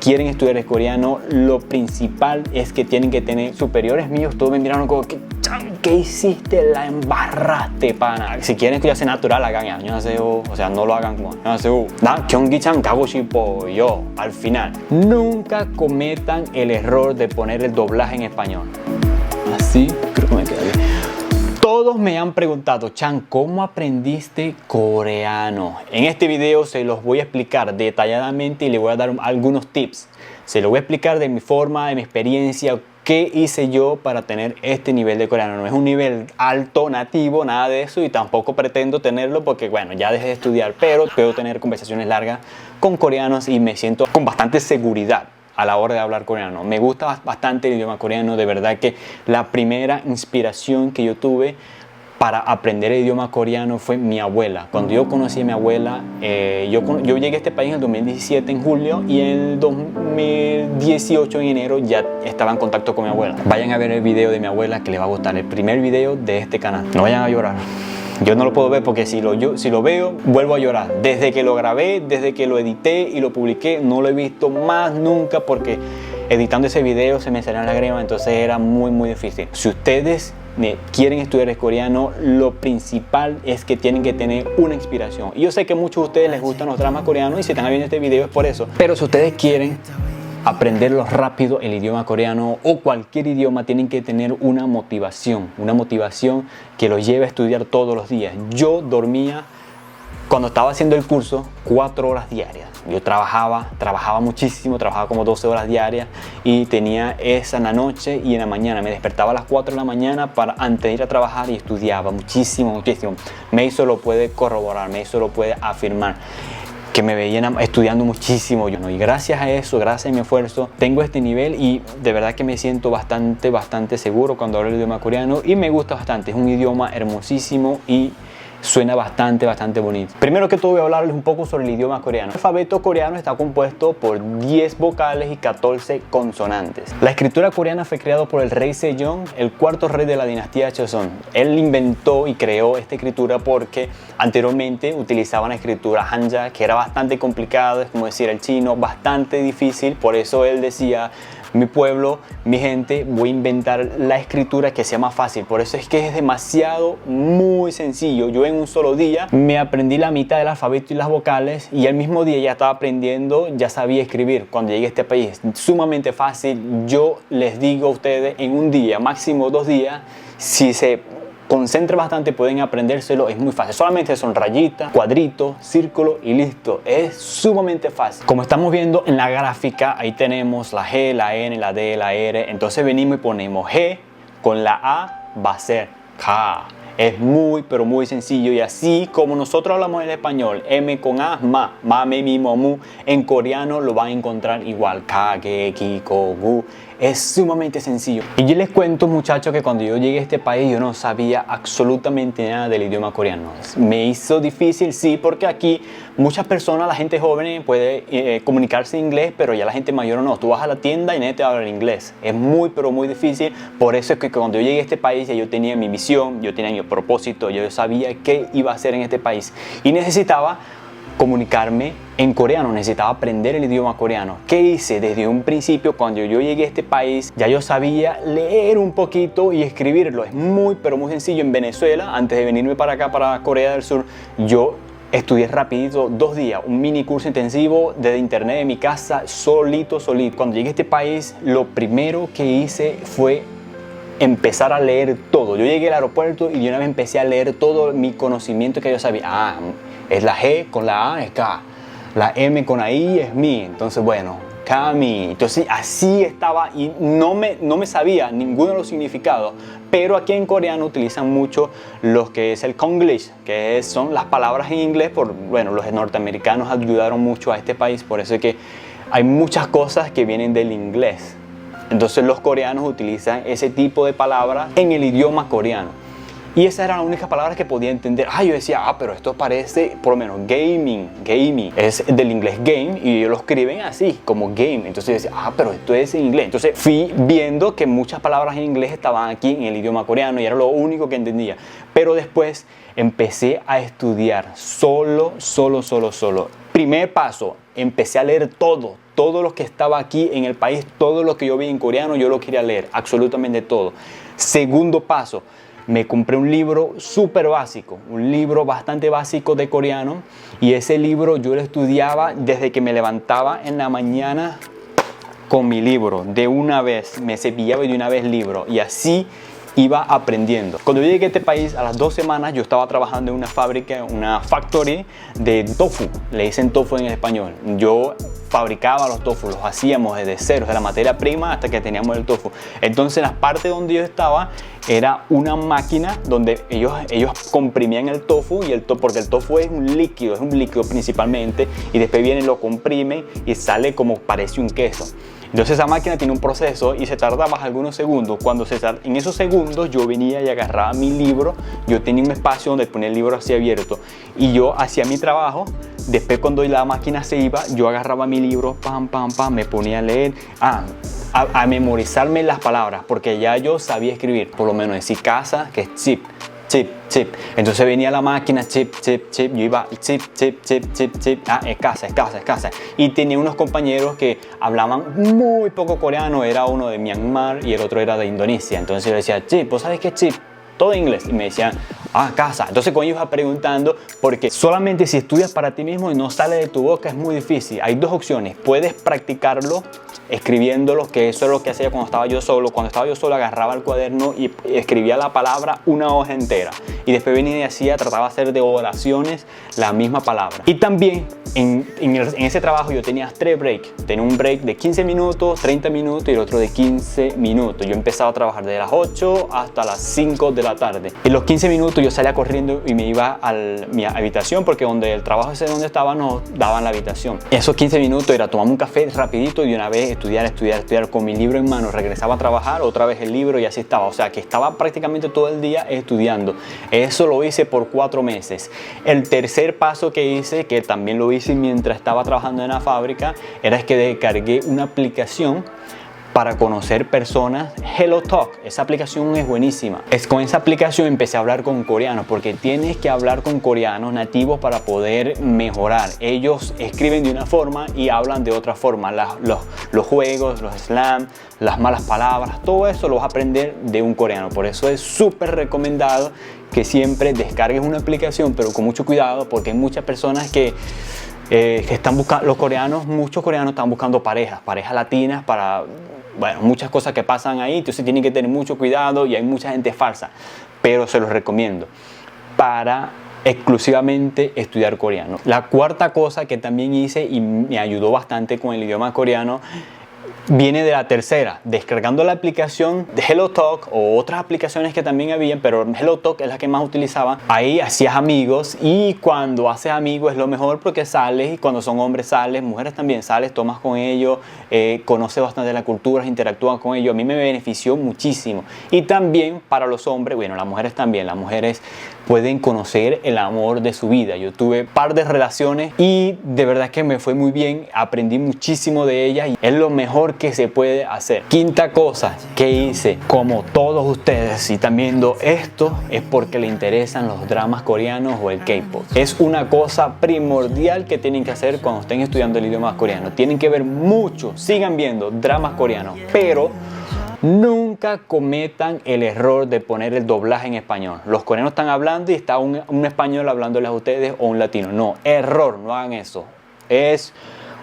quieren estudiar el coreano, lo principal es que tienen que tener superiores míos. Todos me miraron como que, ¿qué hiciste? La embarraste, pana. Si quieren estudiarse natural, hagan 안녕하세요. O sea, no lo hagan como 안녕하세요. 나 경기장 가고 싶어요. Al final, nunca cometan el error de poner el doblaje en español. Así, creo que me queda bien. Todos me han preguntado, Chan, ¿cómo aprendiste coreano? En este video se los voy a explicar detalladamente y les voy a dar algunos tips. Se los voy a explicar de mi forma, de mi experiencia, qué hice yo para tener este nivel de coreano. No es un nivel alto, nativo, nada de eso, y tampoco pretendo tenerlo porque, bueno, ya dejé de estudiar, pero puedo tener conversaciones largas con coreanos y me siento con bastante seguridad a la hora de hablar coreano. Me gusta bastante el idioma coreano. De verdad que la primera inspiración que yo tuve para aprender el idioma coreano fue mi abuela. Cuando yo conocí a mi abuela, yo llegué a este país en el 2017 en julio, y en el 2018 en enero ya estaba en contacto con mi abuela. Vayan a ver el video de mi abuela, que les va a gustar, el primer video de este canal. No vayan a llorar. Yo no lo puedo ver porque si lo veo, vuelvo a llorar. Desde que lo grabé, desde que lo edité y lo publiqué, no lo he visto más nunca porque editando ese video se me salían lágrimas, entonces era muy difícil. Si ustedes quieren estudiar el coreano, lo principal es que tienen que tener una inspiración. Y yo sé que a muchos de ustedes les gustan los dramas coreanos y si están viendo este video es por eso. Pero si ustedes quieren aprenderlo rápido, el idioma coreano o cualquier idioma, tienen que tener una motivación que los lleve a estudiar todos los días. Yo dormía, cuando estaba haciendo el curso, 4 horas diarias. Yo trabajaba muchísimo, trabajaba como 12 horas diarias y tenía esa en la noche y en la mañana. Me despertaba a las 4 de la mañana antes de ir a trabajar y estudiaba muchísimo. Meiso lo puede corroborar, Meiso lo puede afirmar, que me veían estudiando muchísimo. Y gracias a eso, gracias a mi esfuerzo, tengo este nivel y de verdad que me siento bastante seguro cuando hablo el idioma coreano y me gusta bastante. Es un idioma hermosísimo y suena bastante bonito. Primero que todo voy a hablarles un poco sobre el idioma coreano. El alfabeto coreano está compuesto por 10 vocales y 14 consonantes. La escritura coreana fue creada por el rey Sejong, el cuarto rey de la dinastía Joseon. Él inventó y creó esta escritura porque anteriormente utilizaban la escritura hanja, que era bastante complicado, es como decir el chino, bastante difícil. Por eso él decía: mi pueblo, mi gente, voy a inventar la escritura que sea más fácil. Por eso es que es demasiado, muy sencillo. Yo en un solo día me aprendí la mitad del alfabeto y las vocales y el mismo día ya estaba aprendiendo, ya sabía escribir. Cuando llegué a este país, sumamente fácil. Yo les digo a ustedes, en un día, máximo 2 días, si se concentra bastante pueden aprendérselo, es muy fácil. Solamente son rayitas, cuadritos, círculo y listo. Es sumamente fácil. Como estamos viendo en la gráfica, ahí tenemos la G, la N, la D, la R. Entonces venimos y ponemos G con la A, va a ser K. Es muy sencillo, y así como nosotros hablamos en español, M con A, ma, me, mi, mo, mu, en coreano lo van a encontrar igual, Ka, ge, ki, ko, gu. Es sumamente sencillo. Y yo les cuento, muchachos, que cuando yo llegué a este país yo no sabía absolutamente nada del idioma coreano. Me hizo difícil, sí, porque aquí muchas personas, la gente joven puede comunicarse en inglés, pero ya la gente mayor no. Tú vas a la tienda y nadie te habla en inglés. Es muy difícil. Por eso es que cuando yo llegué a este país ya yo tenía mi misión, yo tenía mi propósito, yo sabía qué iba a hacer en este país y necesitaba comunicarme en coreano, necesitaba aprender el idioma coreano. ¿Qué hice? Desde un principio, cuando yo llegué a este país, ya yo sabía leer un poquito y escribirlo. Es muy sencillo. En Venezuela, antes de venirme para acá, para Corea del Sur, yo estudié rapidito, 2 días, un mini curso intensivo desde internet de mi casa, solito. Cuando llegué a este país, lo primero que hice fue empezar a leer todo. Yo llegué al aeropuerto y de una vez empecé a leer todo mi conocimiento que yo sabía. Es la G con la A, es K. La M con la I es mi. Entonces, bueno, Kami. Entonces, así estaba y no me sabía ninguno de los significados. Pero aquí en coreano utilizan mucho lo que es el Konglish, que son las palabras en inglés. Los norteamericanos ayudaron mucho a este país, por eso es que hay muchas cosas que vienen del inglés. Entonces los coreanos utilizan ese tipo de palabras en el idioma coreano. Y esas eran las únicas palabras que podía entender. Yo decía, pero esto parece, por lo menos, gaming. Es del inglés game y ellos lo escriben así, como game. Entonces yo decía, pero esto es en inglés. Entonces fui viendo que muchas palabras en inglés estaban aquí en el idioma coreano y era lo único que entendía. Pero después empecé a estudiar solo. Primer paso, empecé a leer todo lo que estaba aquí en el país, todo lo que yo vi en coreano, yo lo quería leer, absolutamente todo. Segundo paso, me compré un libro súper básico, un libro bastante básico de coreano, y ese libro yo lo estudiaba desde que me levantaba en la mañana con mi libro, de una vez, me cepillaba de una vez el libro, y así iba aprendiendo. Cuando yo llegué a este país, a las 2 semanas, yo estaba trabajando en una fábrica, una factory de tofu. Le dicen tofu en español. Yo fabricaba los tofu, los hacíamos desde cero, de la materia prima hasta que teníamos el tofu. Entonces, la parte donde yo estaba era una máquina donde ellos comprimían el tofu, porque el tofu es un líquido principalmente, y después viene, lo comprimen y sale como parece un queso. Entonces esa máquina tiene un proceso y se tardaba algunos segundos. En esos segundos yo venía y agarraba mi libro. Yo tenía un espacio donde ponía el libro así abierto y yo hacía mi trabajo. Después, cuando la máquina se iba, yo agarraba mi libro, me ponía a leer, a memorizarme las palabras, porque ya yo sabía escribir, por lo menos decir casa, que es chip. Entonces venía la máquina, chip, yo iba chip, es casa. Y tenía unos compañeros que hablaban muy poco coreano, era uno de Myanmar y el otro era de Indonesia. Entonces yo decía, chip, ¿vos sabés qué es chip? Todo en inglés. Y me decían, casa. Entonces con ellos iba preguntando, porque solamente si estudias para ti mismo y no sale de tu boca es muy difícil. Hay dos opciones, puedes practicarlo escribiéndolo, que eso es lo que hacía cuando estaba yo solo. Cuando estaba yo solo, agarraba el cuaderno y escribía la palabra una hoja entera, y después venía y trataba de hacer de oraciones la misma palabra. Y también en ese trabajo yo tenía 3 breaks. Tenía un break de 15 minutos, 30 minutos y el otro de 15 minutos. Yo empezaba a trabajar de las 8 hasta las 5 de la tarde. En los 15 minutos yo salía corriendo y me iba a mi habitación, porque donde el trabajo ese donde estaba nos daban la habitación. Esos 15 minutos era tomarme un café rapidito y de una vez estudiar con mi libro en mano. Regresaba a trabajar, otra vez el libro, y así estaba. O sea que estaba prácticamente todo el día estudiando. Eso lo hice por 4 meses. El tercer paso que hice, que también lo hice mientras estaba trabajando en la fábrica, era que descargué una aplicación para conocer personas, HelloTalk. Esa aplicación es buenísima. Con esa aplicación empecé a hablar con coreanos, porque tienes que hablar con coreanos nativos para poder mejorar. Ellos escriben de una forma y hablan de otra forma. Los juegos, los slang, las malas palabras, todo eso lo vas a aprender de un coreano. Por eso es súper recomendado que siempre descargues una aplicación, pero con mucho cuidado, porque hay muchas personas que están buscando, muchos coreanos están buscando parejas latinas para, muchas cosas que pasan ahí. Entonces tienen que tener mucho cuidado, y hay mucha gente falsa, pero se los recomiendo para exclusivamente estudiar coreano. La cuarta cosa que también hice y me ayudó bastante con el idioma coreano viene de la tercera, descargando la aplicación de HelloTalk o otras aplicaciones que también habían, pero HelloTalk es la que más utilizaba. Ahí hacías amigos, y cuando haces amigos es lo mejor, porque sales, y cuando son hombres sales, mujeres también sales, tomas con ellos, conoces bastante de la cultura, interactúas con ellos. A mí me benefició muchísimo. Y también para los hombres, las mujeres también, las mujeres pueden conocer el amor de su vida. Yo tuve un par de relaciones y de verdad que me fue muy bien, aprendí muchísimo de ellas y es lo mejor que se puede hacer. Quinta cosa que hice, como todos ustedes, si están viendo esto, es porque les interesan los dramas coreanos o el K-pop. Es una cosa primordial que tienen que hacer cuando estén estudiando el idioma coreano. Tienen que ver mucho, sigan viendo dramas coreanos, pero nunca cometan el error de poner el doblaje en español. Los coreanos están hablando y está un español hablándoles a ustedes, o un latino. No, error, no hagan eso. Es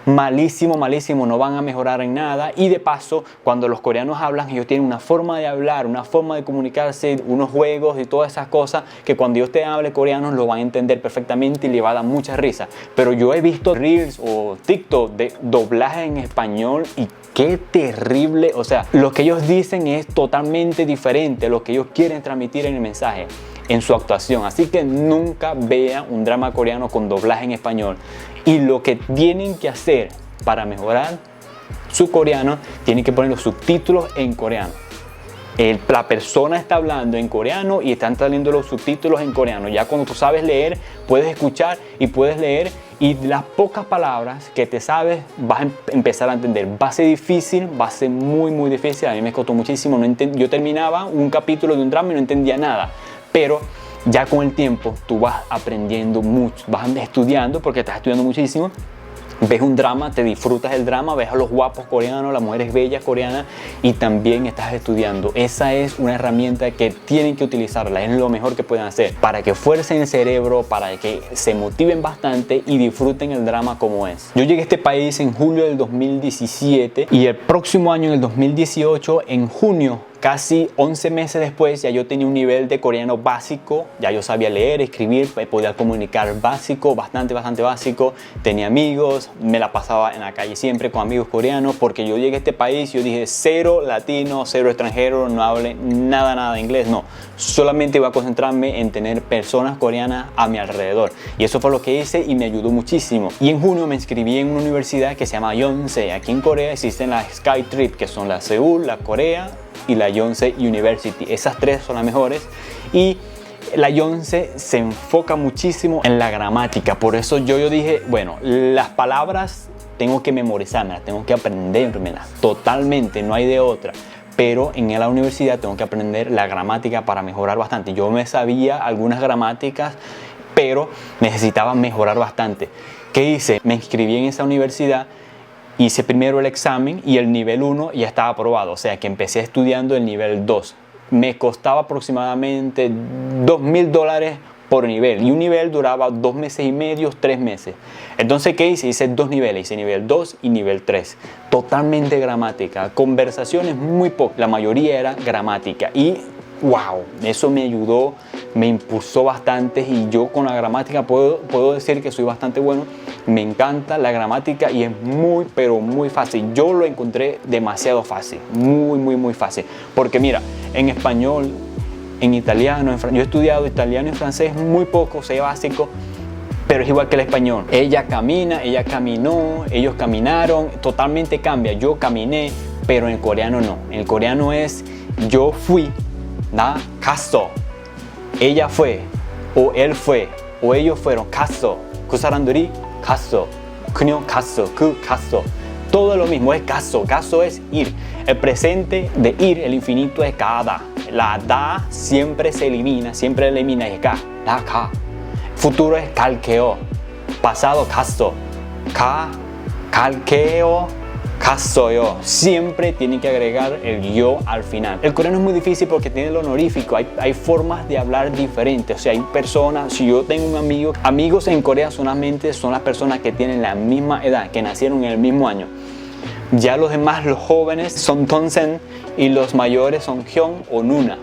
malísimo, no van a mejorar en nada. Y de paso, cuando los coreanos hablan, ellos tienen una forma de hablar, una forma de comunicarse, unos juegos y todas esas cosas que cuando usted hable coreano lo van a entender perfectamente y le va a dar mucha risa. Pero yo he visto Reels o TikTok de doblaje en español y qué terrible. O sea, lo que ellos dicen es totalmente diferente a lo que ellos quieren transmitir en el mensaje, en su actuación. Así que nunca vean un drama coreano con doblaje en español. Y lo que tienen que hacer para mejorar su coreano, tienen que poner los subtítulos en coreano. La persona está hablando en coreano y están saliendo los subtítulos en coreano. Ya cuando tú sabes leer, puedes escuchar y puedes leer, y las pocas palabras que te sabes vas a empezar a entender. Va a ser difícil, va a ser muy difícil. A mí me costó muchísimo. Yo terminaba un capítulo de un drama y no entendía nada, pero ya con el tiempo tú vas aprendiendo mucho, vas estudiando porque estás estudiando muchísimo. Ves un drama, te disfrutas el drama, ves a los guapos coreanos, las mujeres bellas coreanas y también estás estudiando. Esa es una herramienta que tienen que utilizarla, es lo mejor que pueden hacer para que fuercen el cerebro, para que se motiven bastante y disfruten el drama como es. Yo llegué a este país en julio del 2017 y el próximo año, en el 2018, en junio, casi 11 meses después, ya yo tenía un nivel de coreano básico, ya yo sabía leer, escribir, podía comunicar básico, bastante básico, tenía amigos, me la pasaba en la calle siempre con amigos coreanos, porque yo llegué a este país y yo dije cero latino, cero extranjero, no hable nada de inglés, no, solamente iba a concentrarme en tener personas coreanas a mi alrededor y eso fue lo que hice y me ayudó muchísimo. Y en junio me inscribí en una universidad que se llama Yonsei. Aquí en Corea existen las Skytree, que son la Seúl, la Corea y la Yonsei University. Esas tres son las mejores y la Yonsei se enfoca muchísimo en la gramática. Por eso yo dije, bueno, las palabras tengo que memorizármelas, tengo que aprendérmelas totalmente, no hay de otra. Pero en la universidad tengo que aprender la gramática para mejorar bastante. Yo me sabía algunas gramáticas, pero necesitaba mejorar bastante. ¿Qué hice? Me inscribí en esa universidad. Hice primero el examen y el nivel 1 ya estaba aprobado, o sea que empecé estudiando el nivel 2. Me costaba aproximadamente $2.000 por nivel y un nivel duraba 2 meses y medio, 3 meses. Entonces, ¿qué hice? Hice 2 niveles, hice nivel 2 y nivel 3. Totalmente gramática, conversaciones muy pocas, la mayoría era gramática y wow, eso me ayudó, me impulsó bastante y yo con la gramática puedo decir que soy bastante bueno. Me encanta la gramática y es pero muy fácil. Yo lo encontré demasiado fácil, muy fácil. Porque mira, en español, en italiano, yo he estudiado italiano y francés muy poco, sé básico, pero es igual que el español. Ella camina, ella caminó, ellos caminaron, totalmente cambia. Yo caminé, pero en coreano no. En el coreano es yo fui, na 갔어. Ella fue, o él fue, o ellos fueron, 갔어. 그 사람들이 갔어, 그녀 갔어, 그 갔어. Todo lo mismo es 갔어. 갔어 es ir. El presente de ir, el infinito es 가다. La da siempre se elimina, es 가, 나 가. Futuro es 갈게요. Pasado 갔어, 갈게요, 갔어요. Siempre tiene que agregar el yo al final. El coreano es muy difícil porque tiene lo honorífico. Hay formas de hablar diferentes. O sea, hay personas, si yo tengo un amigo, amigos en Corea solamente son las personas que tienen la misma edad, que nacieron en el mismo año. Ya los demás, los jóvenes, son Tonsen y los mayores son Hyun o Nuna,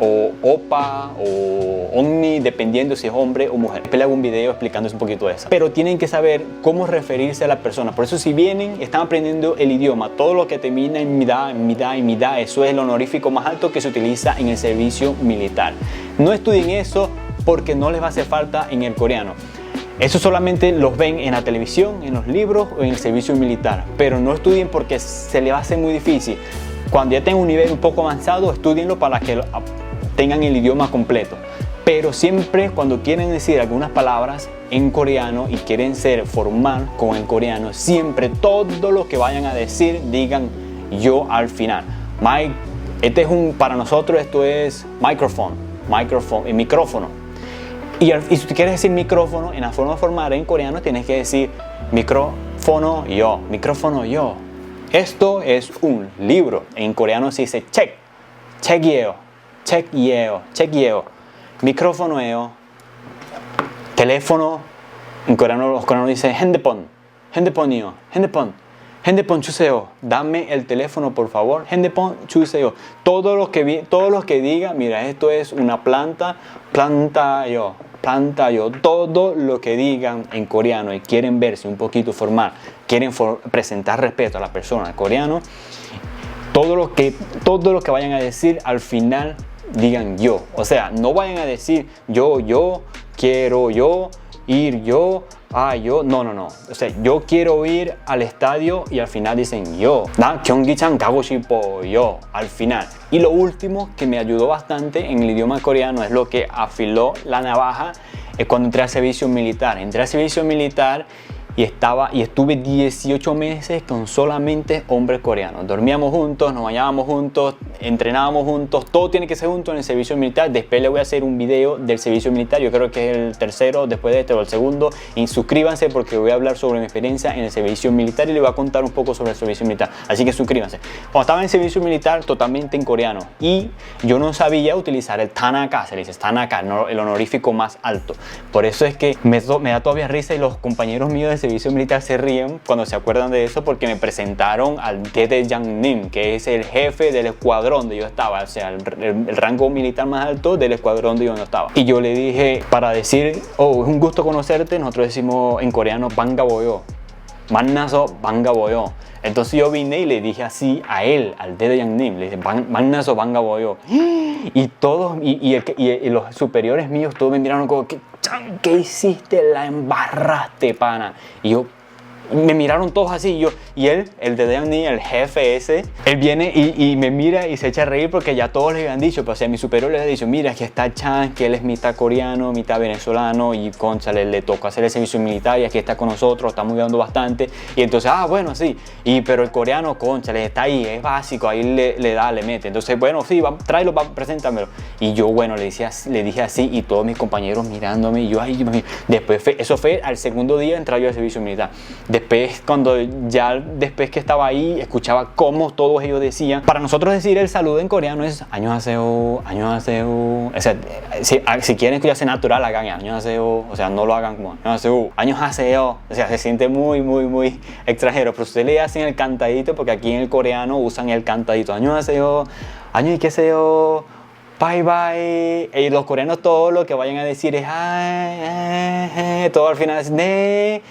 o Opa o Onni, dependiendo si es hombre o mujer. Después le hago un video explicándoles un poquito de eso. Pero tienen que saber cómo referirse a la persona. Por eso si vienen, están aprendiendo el idioma. Todo lo que termina en midá, eso es el honorífico más alto que se utiliza en el servicio militar. No estudien eso porque no les va a hacer falta en el coreano. Eso solamente los ven en la televisión, en los libros o en el servicio militar. Pero no estudien porque se les va a hacer muy difícil. Cuando ya tengan un nivel un poco avanzado, estudienlo para que tengan el idioma completo. Pero siempre cuando quieren decir algunas palabras en coreano y quieren ser formal con el coreano, siempre todo lo que vayan a decir, digan yo al final. Para nosotros esto es microphone, el micrófono. Y si tú quieres decir micrófono en la forma formal en coreano, tienes que decir micrófono yo. Esto es un libro. En coreano se dice 책이에요. micrófono예요. teléfono, en coreano los coreanos dicen 핸드폰이요. 핸드폰 주세요. Dame el teléfono, por favor. 핸드폰 주세요. Todos los que digan, mira, esto es una planta, plantayo. Todo lo que digan en coreano y quieren verse un poquito formal, quieren presentar respeto a la persona, al coreano, todo lo que vayan a decir al final digan yo. O sea, no vayan a decir yo, quiero yo, ir yo, yo. No. O sea, yo quiero ir al estadio y al final dicen yo. 나 경기장 가고 싶어요 al final. Y lo último que me ayudó bastante en el idioma coreano es lo que afiló la navaja es cuando entré al servicio militar. Entré al servicio militar y estuve 18 meses con solamente hombres coreanos. Dormíamos juntos, nos bañábamos juntos, entrenábamos juntos, todo tiene que ser junto en el servicio militar. Después le voy a hacer un video del servicio militar, yo creo que es el tercero después de este o el segundo, y suscríbanse porque voy a hablar sobre mi experiencia en el servicio militar y les voy a contar un poco sobre el servicio militar, así que suscríbanse. Cuando estaba en el servicio militar totalmente en coreano y yo no sabía utilizar el Tanaka, se le dice Tanaka, no, el honorífico más alto. Por eso es que me da todavía risa y los compañeros míos de servicio militar se ríen cuando se acuerdan de eso, porque me presentaron al Dae Jang-nim, que es el jefe del escuadrón donde yo estaba, o sea, el rango militar más alto del escuadrón de donde yo estaba. Y yo le dije, para decir, oh, es un gusto conocerte, nosotros decimos en coreano bangaboyo, mannaso bangaboyo. Entonces yo vine y le dije así a él, al Dae Jang-nim, le dije mannaso bangaboyo. Y todos, y los superiores míos, todos me miraron como, ¿qué hiciste? La embarraste, pana. Y yo, me miraron todos así, y él, el de Danny, el jefe ese, él viene y me mira y se echa a reír porque ya todos le habían dicho, pues, o sea, mi superior le había dicho, mira, aquí está Chan, que él es mitad coreano, mitad venezolano, y cónchale, le tocó hacer el servicio militar y aquí está con nosotros, estamos ayudando bastante. Y entonces, bueno, sí, pero el coreano, cónchale, está ahí, es básico, ahí le mete. Entonces, bueno, sí, tráelo, preséntamelo. Y yo, bueno, le dije así, y todos mis compañeros mirándome, y yo, ay, después, eso fue al segundo día de entrar yo al servicio militar. Después, después que estaba ahí, escuchaba cómo todos ellos decían. Para nosotros decir el saludo en coreano es 안녕하세요, 안녕하세요. O sea, si quieren escucharse natural, hagan 안녕하세요. O sea, no lo hagan como 안녕하세요, 안녕하세요. O sea, se siente muy, muy, muy extranjero. Pero ustedes le hacen el cantadito, porque aquí en el coreano usan el cantadito. 안녕하세요, 안녕히 계세요, bye bye. Y los coreanos todo lo que vayan a decir es todo al final es ne,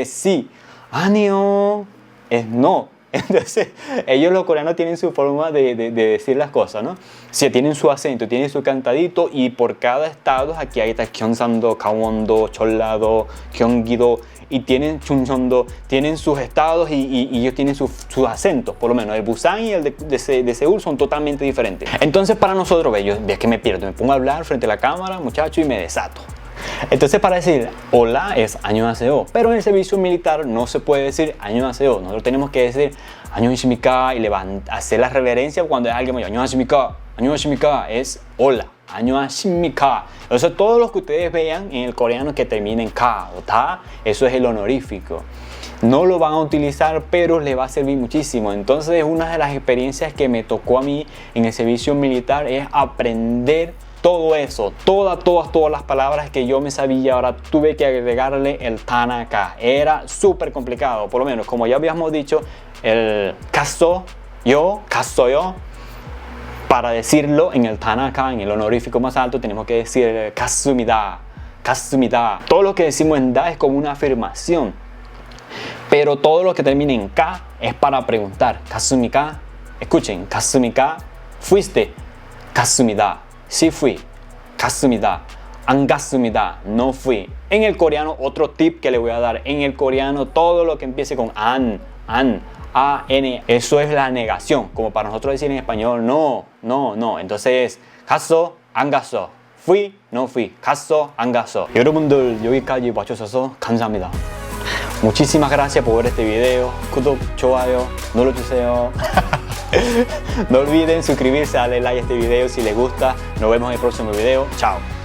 sí. 아니요 es no. Entonces ellos los coreanos tienen su forma de decir las cosas, ¿no? Si tienen su acento, tienen su cantadito, y por cada estado aquí hay Gyeongsando, Gangwon-do, Jeollado, Gyeonggi-do, y tienen Chuncheon-do, tienen sus estados y ellos tienen sus acentos. Por lo menos el Busan y el de Seúl son totalmente diferentes. Entonces para nosotros, ves que me pierdo, me pongo a hablar frente a la cámara, muchacho, y me desato. Entonces para decir hola es 안녕하세요, pero en el servicio militar no se puede decir 안녕하세요. Nosotros tenemos que decir 안녕하십니까 y hacer la reverencia cuando es alguien mayor. 안녕하십니까 es hola, 안녕하십니까. Entonces todos los que ustedes vean en el coreano que terminen ka o ta, eso es el honorífico. No lo van a utilizar, pero les va a servir muchísimo. Entonces una de las experiencias que me tocó a mí en el servicio militar es aprender todo eso, todas las palabras que yo me sabía, ahora tuve que agregarle el Tanaka. Era súper complicado, por lo menos, como ya habíamos dicho, el caso yo, para decirlo en el Tanaka, en el honorífico más alto, tenemos que decir kasumida. Todo lo que decimos en da es como una afirmación, pero todo lo que termina en ka es para preguntar. Kasumika, escuchen, kasumika, fuiste, kasumida. Sí fui, 갔습니다. 안 갔습니다, no fui. En el coreano, otro tip que le voy a dar. En el coreano, todo lo que empiece con an, eso es la negación. Como para nosotros decir en español, no. Entonces, 갔어, 안 갔어. fui, no fui. 갔어, 안 갔어. 여러분들 여기까지 봐주셔서 감사합니다. Muchísimas gracias por ver este video. 구독, 좋아요 눌러주세요. No olviden suscribirse, darle like a este video si les gusta. Nos vemos en el próximo video. Chao.